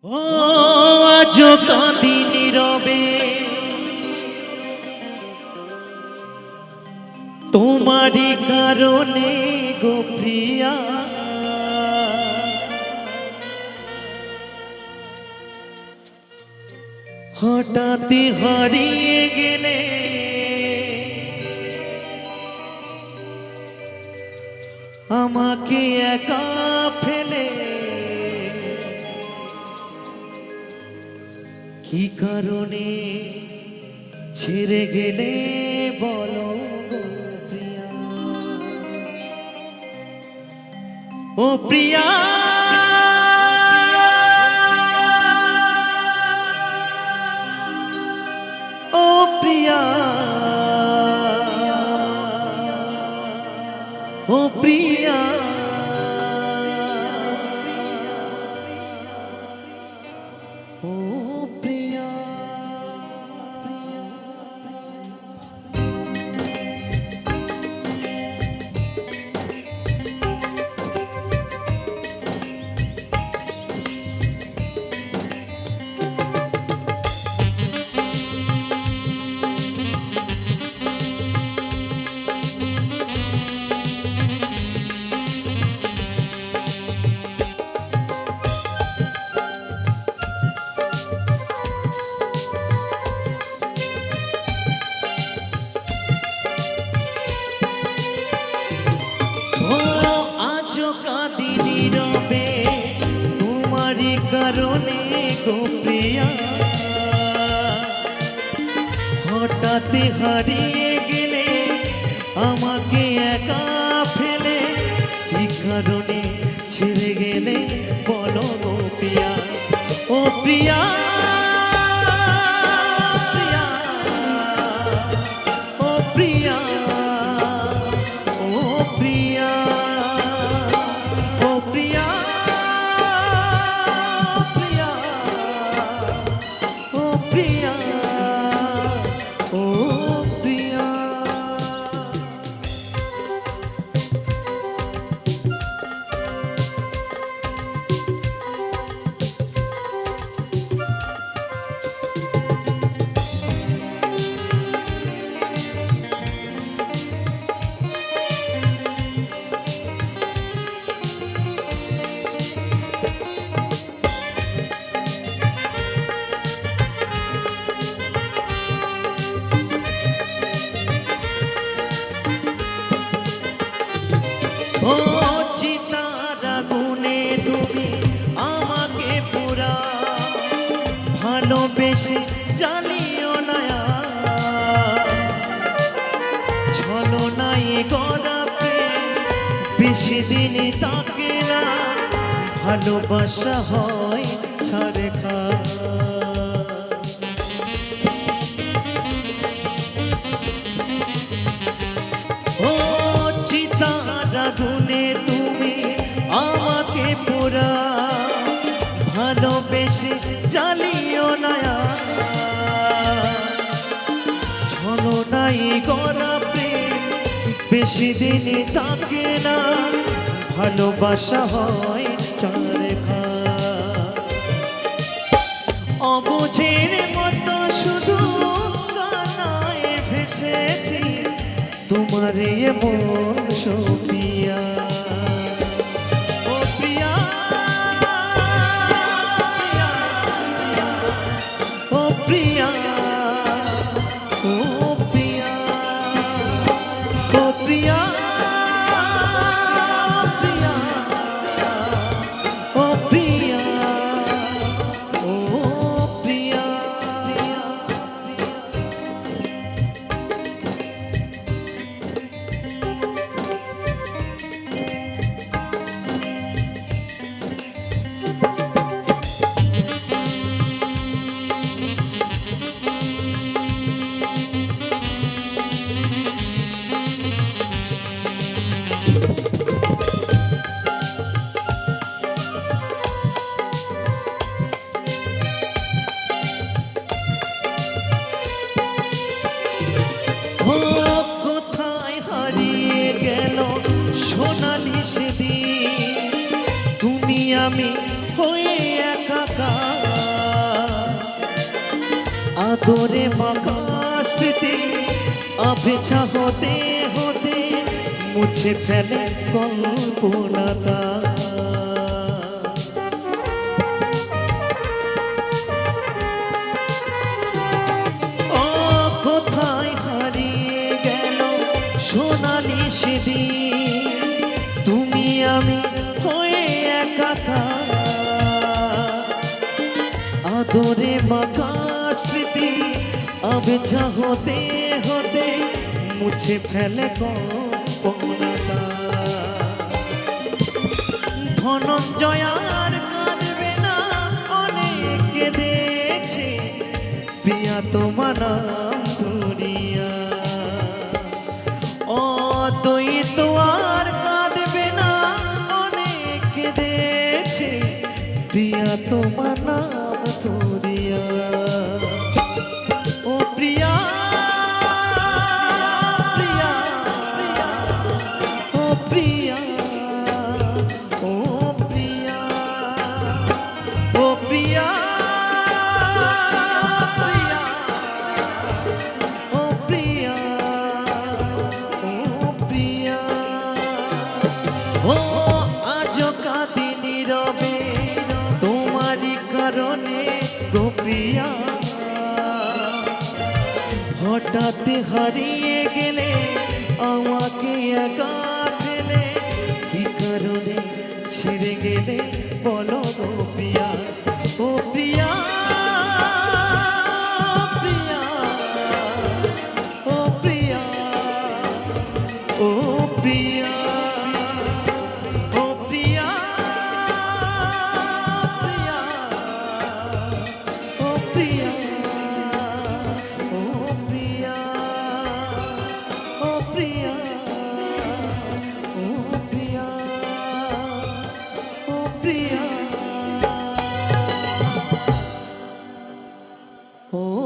ও আজ কাঁদি নীরবে তোমারই কারণে গো প্রিয়া, হঠাৎ হারিয়ে গেলে আমাকে একা ফেলে। কি কারণে ছেড়ে গেলে বলো গো প্রিয়া, ও প্রিয়া ও প্রিয়া ও প্রিয়া ও প্রিয়া। কারণে গো প্রিয়া, হঠাৎ হারিয়ে গেলে আমাকে একা ফেলে। কি কারণে ছেড়ে গেলে বলো গো প্রিয়া, ও প্রিয়া ও প্রিয়া ও প্রিয়া ও প্রিয়া ও চিতার আগুনে তুমি আমাকে পুরা ভালোবেসে জ্বালিও না, ছলনায় গড়া প্রেম বেশি দিন থাকে না, ভালোবাসা হয় ছাড়ে খা। আগুনে তুমি আমাকে পুরা ভালোবেসে জ্বালিও না, ছলনায় গড়া প্রেম বেশি দিন থাকে না, ভালোবাসা হয় চারে খা। অবুঝের মতো শুধু কানায় ভেসেছি তোমার মন সোপিয়া, ও প্রিয়া ও প্রিয়া ও প্রিয়া ও প্রিয়া ও প্রিয়া ও প্রিয়া। কোথায় হারিয়ে গেল সোনালি সেদিন, তুমি আমি হয়ে একাকার। আদরে মাখা স্মৃতি আবেছা হতে হতে মুছে ফেলে কল্পনাটা। ও কোথায় হারিয়ে গেল সোনালি সেদিন, তুমি আমি হয়ে একাকার। আদরে মাখা স্মৃতি আবেছা হতে হতে মুছে ফেলে কল্পনাটা। ধনঞ্জয়ার কাঁদবে না অনেক কেঁদেছে প্রিয়া তোমার নাম ধরিয়া। অদ্বৈত আর কাঁদবে না অনেক কেঁদেছে প্রিয়া তোমার নাম ধরিয়া। ও প্রিয়া প্রিয়া প্রিয়া, ও প্রিয়া, ও প্রিয়া, ও প্রিয়া প্রিয়া, ও প্রিয়া, ও প্রিয়া। ও আজও কাঁদি নীরবে তোমারই কারণে গো প্রিয়া। হঠাৎ হারিয়ে গেলে আমাকে একা ফেলে, কি কারণে ছেড়ে গেলে বলো গো প্রিয়া। ও প্রিয়া প্রিয়া, ও প্রিয়া, ও প্রিয়া, ও প্রিয়া প্রিয়া, ও প্রিয়া, ও প্রিয়া, ও প্রিয়া, ও প্রিয়া, ও প্রিয়া, ও